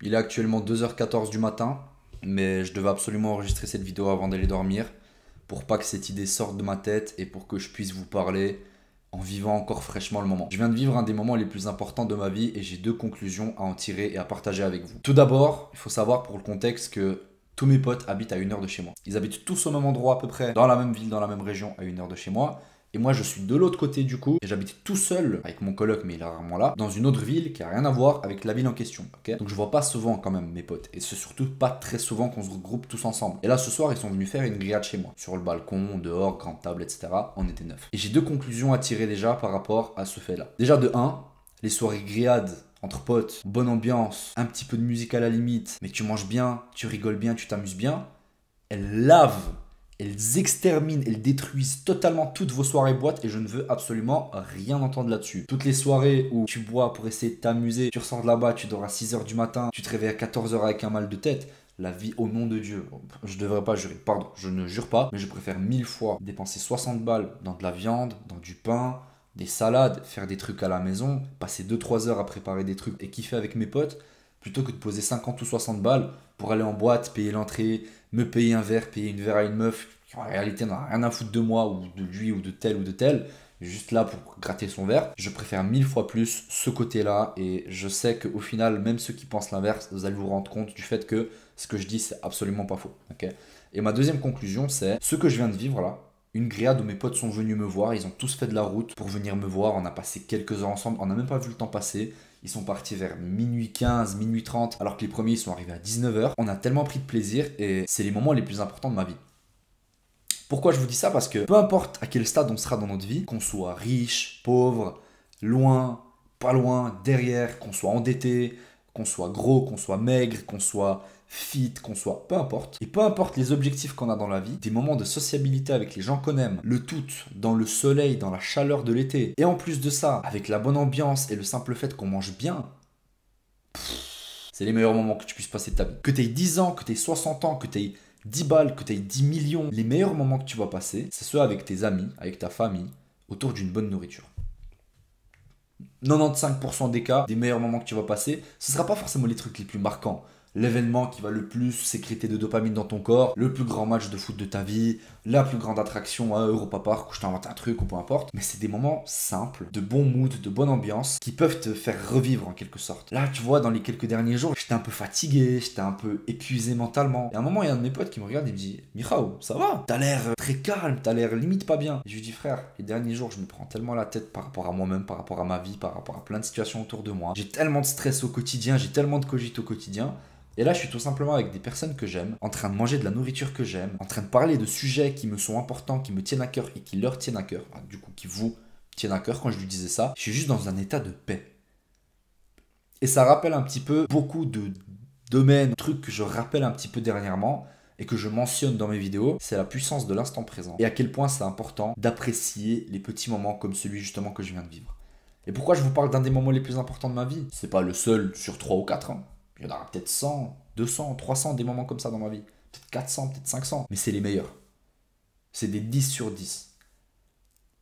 Il est actuellement 2h14 du matin, mais je devais absolument enregistrer cette vidéo avant d'aller dormir pour pas que cette idée sorte de ma tête et pour que je puisse vous parler en vivant encore fraîchement le moment. Je viens de vivre un des moments les plus importants de ma vie et j'ai deux conclusions à en tirer et à partager avec vous. Tout d'abord, il faut savoir pour le contexte que tous mes potes habitent à 1 heure de chez moi. Ils habitent tous au même endroit à peu près, dans la même ville, dans la même région, à 1 heure de chez moi. Et moi, je suis de l'autre côté du coup, et j'habite tout seul avec mon coloc, mais il est rarement là, dans une autre ville qui a rien à voir avec la ville en question. Ok, donc je vois pas souvent quand même mes potes, et c'est surtout pas très souvent qu'on se regroupe tous ensemble. Et là, ce soir, ils sont venus faire une grillade chez moi, sur le balcon, dehors, grande table, etc. On était 9. Et j'ai deux conclusions à tirer déjà par rapport à ce fait-là. Déjà de 1, les soirées grillades entre potes, bonne ambiance, un petit peu de musique à la limite, mais tu manges bien, tu rigoles bien, tu t'amuses bien, elles lavent, elles exterminent, elles détruisent totalement toutes vos soirées boîtes et je ne veux absolument rien entendre là-dessus. Toutes les soirées où tu bois pour essayer de t'amuser, tu ressors de là-bas, tu dors à 6h du matin, tu te réveilles à 14h avec un mal de tête, la vie au nom de Dieu. Je devrais pas jurer, pardon, je ne jure pas, mais je préfère 1000 fois dépenser 60 balles dans de la viande, dans du pain, des salades, faire des trucs à la maison, passer 2-3 heures à préparer des trucs et kiffer avec mes potes, plutôt que de poser 50 ou 60 balles pour aller en boîte, payer l'entrée, me payer un verre, payer une verre à une meuf qui en réalité n'a rien à foutre de moi ou de lui ou de tel, juste là pour gratter son verre. Je préfère 1000 fois plus ce côté-là et je sais qu'au final, même ceux qui pensent l'inverse, vous allez vous rendre compte du fait que ce que je dis, c'est absolument pas faux. Okay, et ma deuxième conclusion, c'est ce que je viens de vivre là. Une grillade où mes potes sont venus me voir, ils ont tous fait de la route pour venir me voir, on a passé quelques heures ensemble, on n'a même pas vu le temps passer. Ils sont partis vers minuit 15, minuit 30, alors que les premiers ils sont arrivés à 19h. On a tellement pris de plaisir et c'est les moments les plus importants de ma vie. Pourquoi je vous dis ça? Parce que peu importe à quel stade on sera dans notre vie, qu'on soit riche, pauvre, loin, pas loin, derrière, qu'on soit endetté, qu'on soit gros, qu'on soit maigre, qu'on soit fit, qu'on soit, peu importe. Et peu importe les objectifs qu'on a dans la vie, des moments de sociabilité avec les gens qu'on aime, le tout dans le soleil, dans la chaleur de l'été. Et en plus de ça, avec la bonne ambiance et le simple fait qu'on mange bien, c'est les meilleurs moments que tu puisses passer de ta vie. Que tu aies 10 ans, que tu aies 60 ans, que tu aies 10 balles, que tu aies 10 millions, les meilleurs moments que tu vas passer, c'est ceux avec tes amis, avec ta famille, autour d'une bonne nourriture. 95% des cas, des meilleurs moments que tu vas passer, ce ne sera pas forcément les trucs les plus marquants. L'événement qui va le plus sécréter de dopamine dans ton corps, le plus grand match de foot de ta vie, la plus grande attraction à Europa Park où je t'invente un truc ou peu importe. Mais c'est des moments simples, de bon mood, de bonne ambiance, qui peuvent te faire revivre en quelque sorte. Là, tu vois, dans les quelques derniers jours, j'étais un peu fatigué, j'étais un peu épuisé mentalement. Et à un moment, il y a un de mes potes qui me regarde et me dit: Michao, ça va? T'as l'air très calme, t'as l'air limite pas bien. Et je lui dis: frère, les derniers jours, je me prends tellement la tête par rapport à moi-même, par rapport à ma vie, par rapport à plein de situations autour de moi. J'ai tellement de stress au quotidien, j'ai tellement de cogite au quotidien. Et là, je suis tout simplement avec des personnes que j'aime, en train de manger de la nourriture que j'aime, en train de parler de sujets qui me sont importants, qui me tiennent à cœur et qui leur tiennent à cœur. Enfin, du coup, qui vous tiennent à cœur quand je lui disais ça. Je suis juste dans un état de paix. Et ça rappelle un petit peu beaucoup de domaines, trucs que je rappelle un petit peu dernièrement et que je mentionne dans mes vidéos. C'est la puissance de l'instant présent. Et à quel point c'est important d'apprécier les petits moments comme celui justement que je viens de vivre. Et pourquoi je vous parle d'un des moments les plus importants de ma vie? C'est pas le seul sur 3 ou 4. Il y en aura peut-être 100, 200, 300 des moments comme ça dans ma vie. Peut-être 400, peut-être 500. Mais c'est les meilleurs. C'est des 10 sur 10.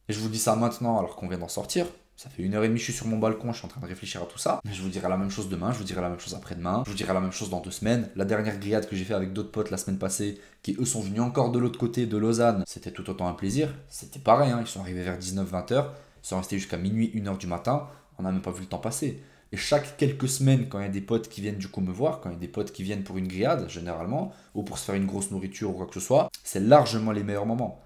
Et je vous dis ça maintenant alors qu'on vient d'en sortir. Ça fait 1h30 que je suis sur mon balcon, je suis en train de réfléchir à tout ça. Mais je vous dirai la même chose demain, je vous dirai la même chose après-demain, je vous dirai la même chose dans 2 semaines. La dernière grillade que j'ai fait avec d'autres potes la semaine passée, qui eux sont venus encore de l'autre côté de Lausanne, c'était tout autant un plaisir. C'était pareil, hein. Ils sont arrivés vers 19-20h, ils sont restés jusqu'à minuit, 1h du matin. On n'a même pas vu le temps passer. Et chaque quelques semaines, quand il y a des potes qui viennent du coup me voir, quand il y a des potes qui viennent pour une grillade, généralement, ou pour se faire une grosse nourriture ou quoi que ce soit, c'est largement les meilleurs moments.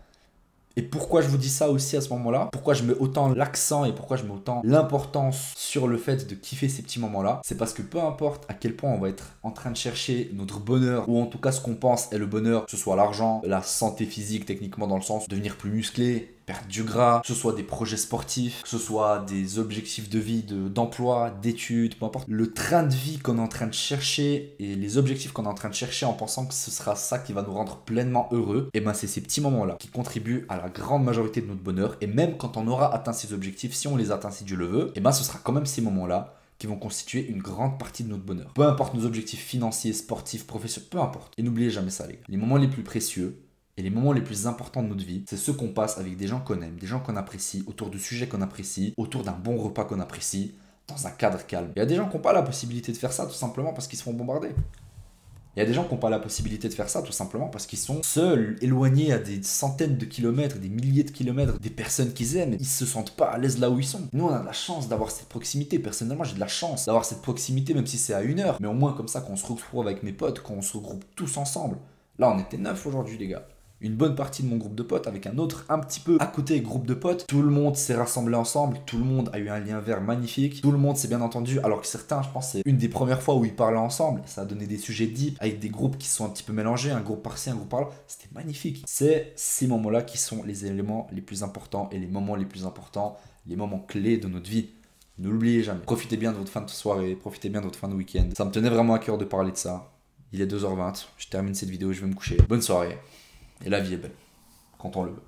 Et pourquoi je vous dis ça aussi à ce moment-là? Pourquoi je mets autant l'accent et pourquoi je mets autant l'importance sur le fait de kiffer ces petits moments-là? C'est parce que peu importe à quel point on va être en train de chercher notre bonheur, ou en tout cas ce qu'on pense est le bonheur, que ce soit l'argent, la santé physique techniquement dans le sens de devenir plus musclé, perdre du gras, que ce soit des projets sportifs, que ce soit des objectifs de vie, d'emploi, d'études, peu importe. Le train de vie qu'on est en train de chercher et les objectifs qu'on est en train de chercher en pensant que ce sera ça qui va nous rendre pleinement heureux, et ben c'est ces petits moments-là qui contribuent à la grande majorité de notre bonheur. Et même quand on aura atteint ces objectifs, si on les atteint, si Dieu le veut, et ben ce sera quand même ces moments-là qui vont constituer une grande partie de notre bonheur. Peu importe nos objectifs financiers, sportifs, professionnels, peu importe. Et n'oubliez jamais ça, les gars. Les moments les plus précieux, et les moments les plus importants de notre vie, c'est ceux qu'on passe avec des gens qu'on aime, des gens qu'on apprécie, autour de sujets qu'on apprécie, autour d'un bon repas qu'on apprécie, dans un cadre calme. Il y a des gens qui n'ont pas la possibilité de faire ça tout simplement parce qu'ils se font bombarder. Il y a des gens qui n'ont pas la possibilité de faire ça tout simplement parce qu'ils sont seuls, éloignés à des centaines de kilomètres, des milliers de kilomètres des personnes qu'ils aiment. Ils se sentent pas à l'aise là où ils sont. Nous, on a de la chance d'avoir cette proximité. Personnellement, j'ai de la chance d'avoir cette proximité, même si c'est à 1 heure. Mais au moins, comme ça, quand on se retrouve avec mes potes, quand on se regroupe tous ensemble. Là, on était 9 aujourd'hui, les gars. Une bonne partie de mon groupe de potes avec un autre un petit peu à côté groupe de potes. Tout le monde s'est rassemblé ensemble, tout le monde a eu un lien vert magnifique, tout le monde s'est bien entendu, alors que certains, je pense, c'est une des premières fois où ils parlaient ensemble. Ça a donné des sujets deep avec des groupes qui sont un petit peu mélangés, un groupe par-ci, un groupe par-là. C'était magnifique. C'est ces moments-là qui sont les éléments les plus importants et les moments les plus importants, les moments clés de notre vie. Ne l'oubliez jamais. Profitez bien de votre fin de soirée, profitez bien de votre fin de week-end. Ça me tenait vraiment à cœur de parler de ça. Il est 2h20, je termine cette vidéo, je vais me coucher. Bonne soirée. Et la vie est belle, quand on le veut.